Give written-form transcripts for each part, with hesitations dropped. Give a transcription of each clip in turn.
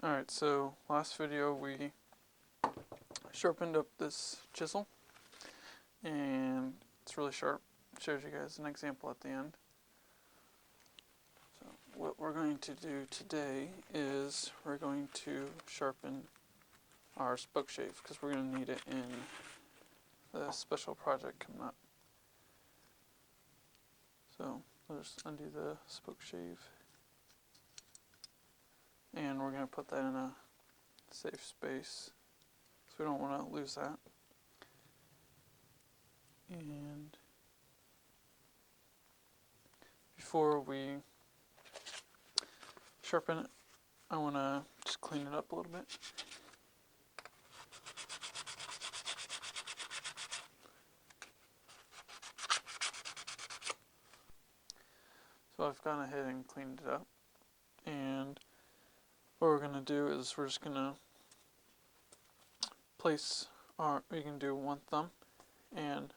Alright, so last video we sharpened up this chisel and it's really sharp. Shows you guys an example at the end. So what we're going to do today is we're going to sharpen our SpokeShave because we're going to need it in the special project coming up. So I'll just undo the SpokeShave. And we're going to put that in a safe space, so we don't want to lose that. And before we sharpen it, I want to just clean it up a little bit. So I've gone ahead and cleaned it up, and what we're going to do is we're just going to place we can do one thumb and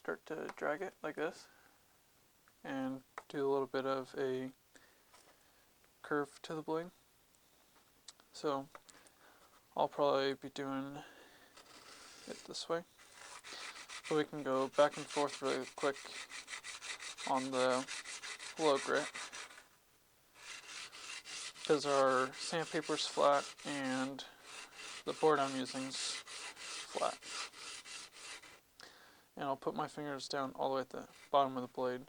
start to drag it like this and do a little bit of a curve to the blade. So I'll probably be doing it this way, so we can go back and forth really quick on the low grit, because our sandpaper's flat and the board I'm using is flat. And I'll put my fingers down all the way at the bottom of the blade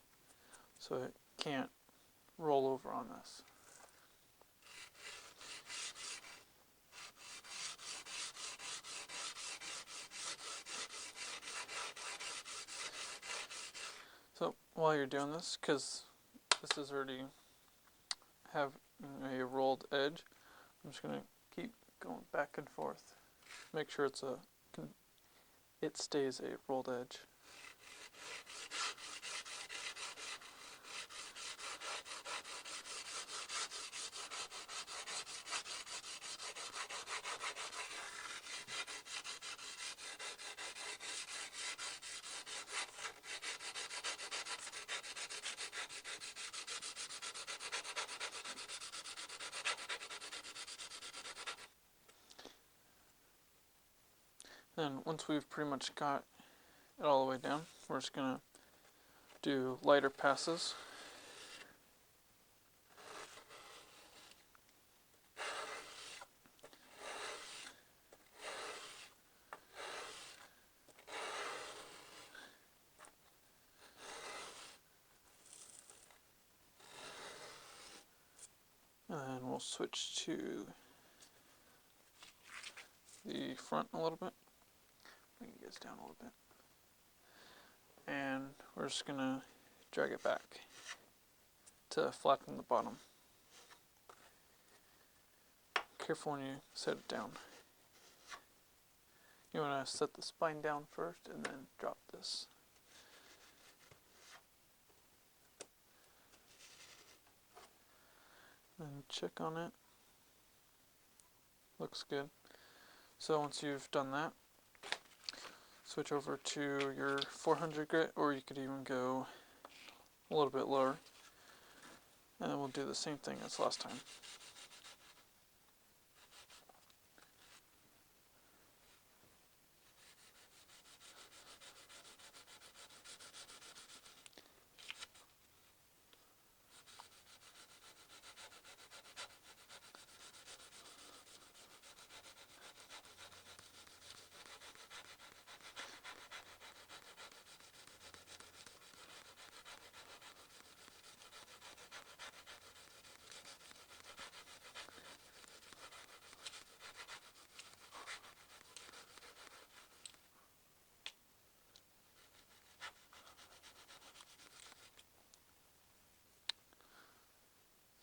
so it can't roll over on this. So while you're doing this, because this is already have a rolled edge, I'm just going to keep going back and forth. Make sure it stays a rolled edge. Then once we've pretty much got it all the way down, we're just going to do lighter passes. And then we'll switch to the front a little bit. Bring you guys down a little bit. And we're just going to drag it back to flatten the bottom. Careful when you set it down. You want to set the spine down first and then drop this. And check on it. Looks good. So once you've done that, switch over to your 400 grit, or you could even go a little bit lower, and then we'll do the same thing as last time.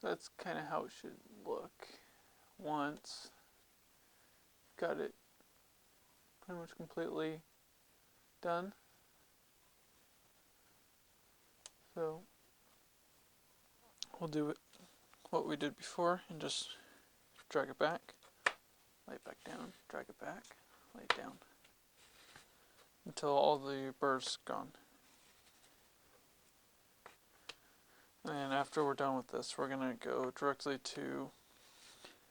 That's kind of how it should look once got it pretty much completely done. So we'll do what we did before and just drag it back, lay it back down, drag it back, lay it down until all the burr's gone. And after we're done with this, we're going to go directly to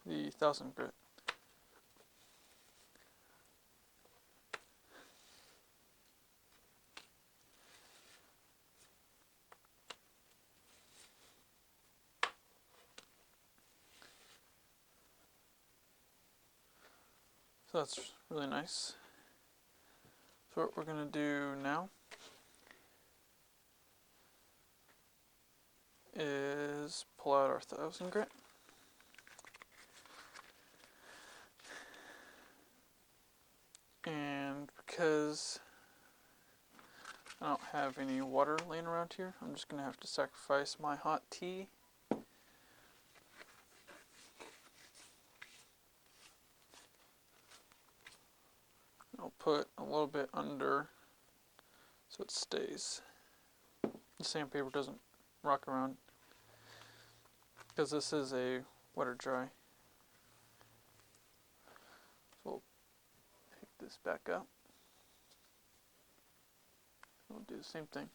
the 1000 grit. So that's really nice. So what we're going to do now is pull out our 1000 grit. And because I don't have any water laying around here, I'm just going to have to sacrifice my hot tea. I'll put a little bit under so it stays. The sandpaper doesn't rock around because this is a wet or dry. So we'll pick this back up. We'll do the same thing.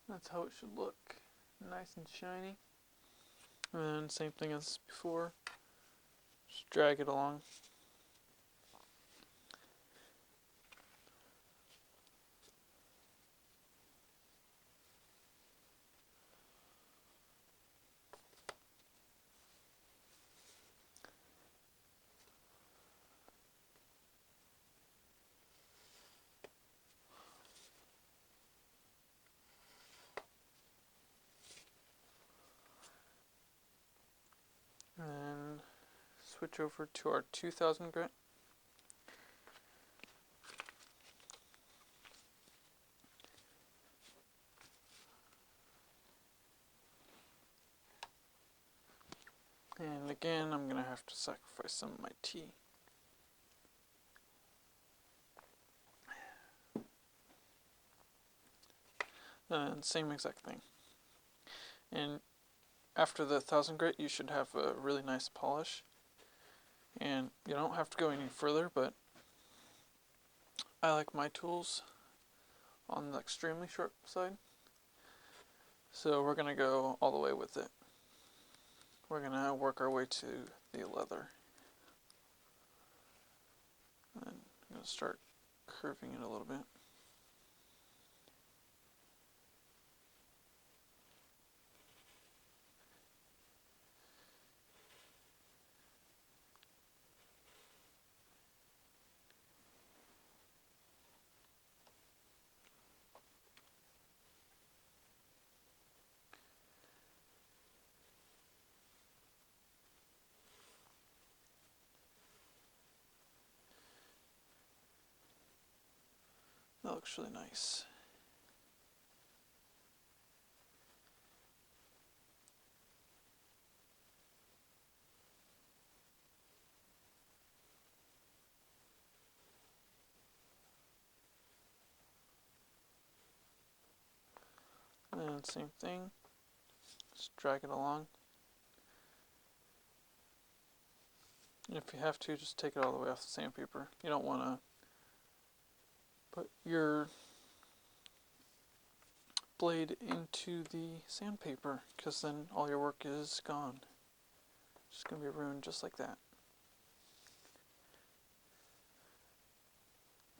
That's how it should look, nice and shiny. And same thing as before, just drag it along. And then switch over to our 2000 grit. And again, I'm going to have to sacrifice some of my tea. And same exact thing. And after the 1000 grit, you should have a really nice polish. And you don't have to go any further, but I like my tools on the extremely sharp side. So we're going to go all the way with it. We're going to work our way to the leather. And I'm going to start curving it a little bit. That looks really nice. And same thing, just drag it along. And if you have to, just take it all the way off the sandpaper. You don't want to put your blade into the sandpaper, because then all your work is gone. It's just going to be ruined just like that.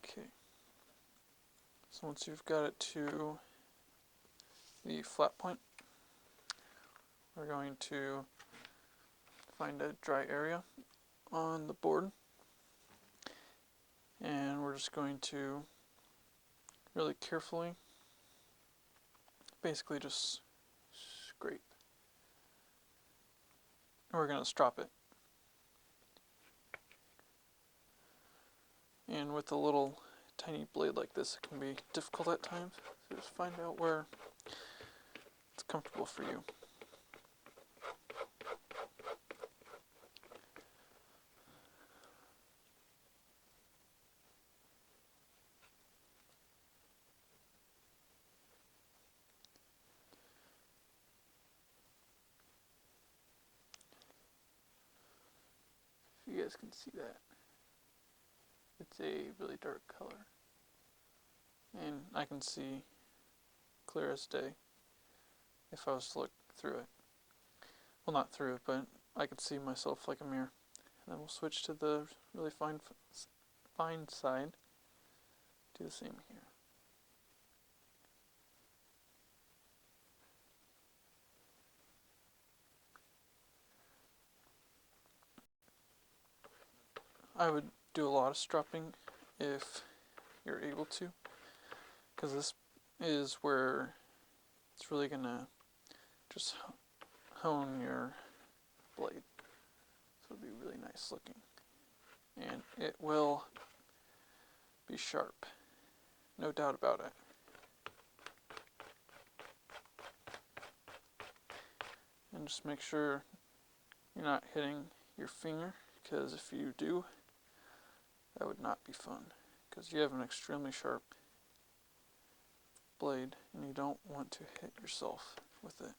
Okay. So once you've got it to the flat point, we're going to find a dry area on the board, and we're just going to really carefully basically just scrape. And we're going to strop it. And with a little tiny blade like this, it can be difficult at times, So just find out where it's comfortable for you. If you guys can see that, it's a really dark color, and I can see clear as day if I was to look through it. Well, not through it, but I could see myself like a mirror. And then we'll switch to the really fine side. Do the same here. I would do a lot of stropping if you're able to, because this is where it's really gonna just hone your blade, so it'll be really nice looking, and it will be sharp, no doubt about it. And just make sure you're not hitting your finger, because if you do, that would not be fun, because you have an extremely sharp blade and you don't want to hit yourself with it.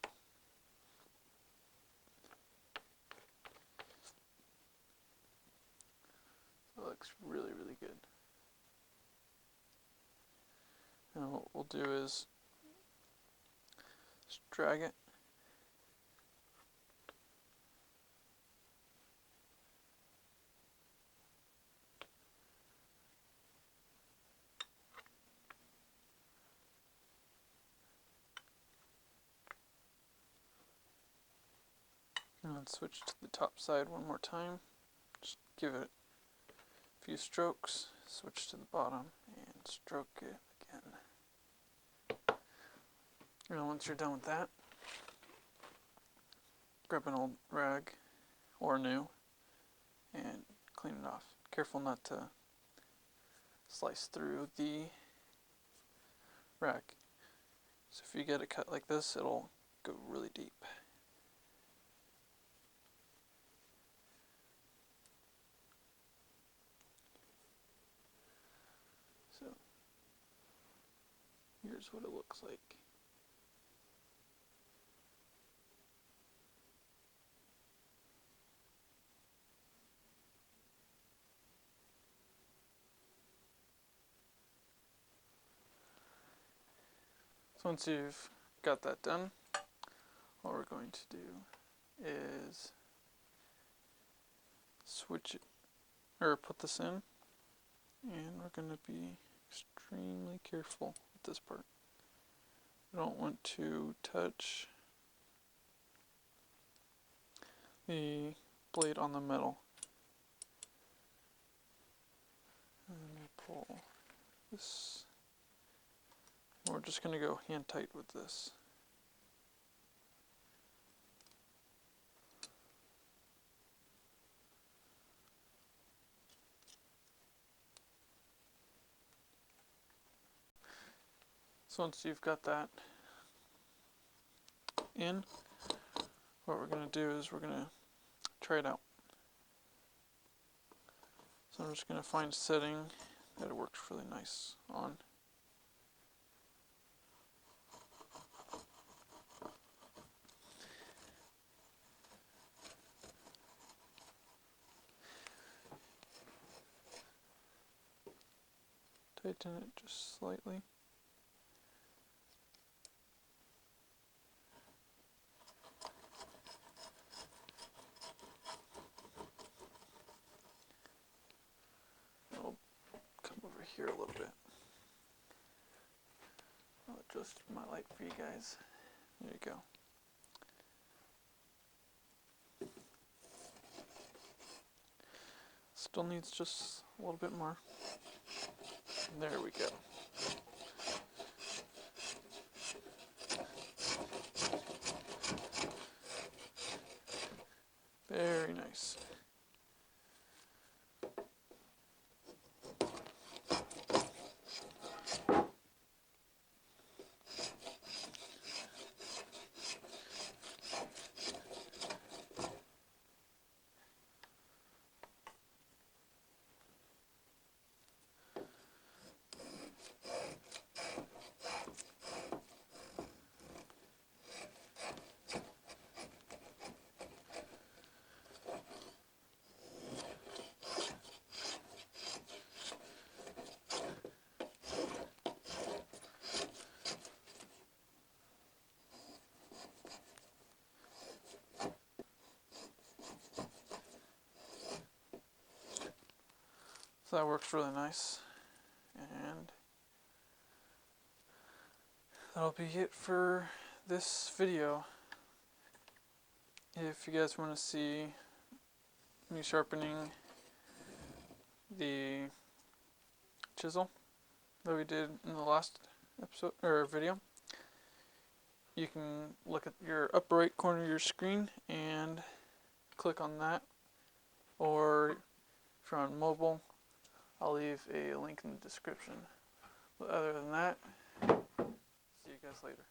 So it looks really, really good. And what we'll do is just drag it. And then switch to the top side one more time. Just give it a few strokes, switch to the bottom, and stroke it again. And once you're done with that, grab an old rag or new and clean it off. Careful not to slice through the rag. So if you get it cut like this, it'll go really deep. So here's what it looks like. So once you've got that done, what we're going to do is switch it, or put this in, and we're going to be extremely careful with this part. We don't want to touch the blade on the metal. And we'll pull this. And we're just going to go hand tight with this. So once you've got that in, what we're going to do is we're going to try it out. So I'm just going to find a setting that it works really nice on. Tighten it just slightly. I'll come over here a little bit. I'll adjust my light for you guys. There you go. Still needs just a little bit more. There we go. Very nice. So that works really nice. And that'll be it for this video. If you guys want to see me sharpening the chisel that we did in the last episode or video, you can look at your upper right corner of your screen and click on that, or if you're on mobile, I'll leave a link in the description. But other than that, see you guys later.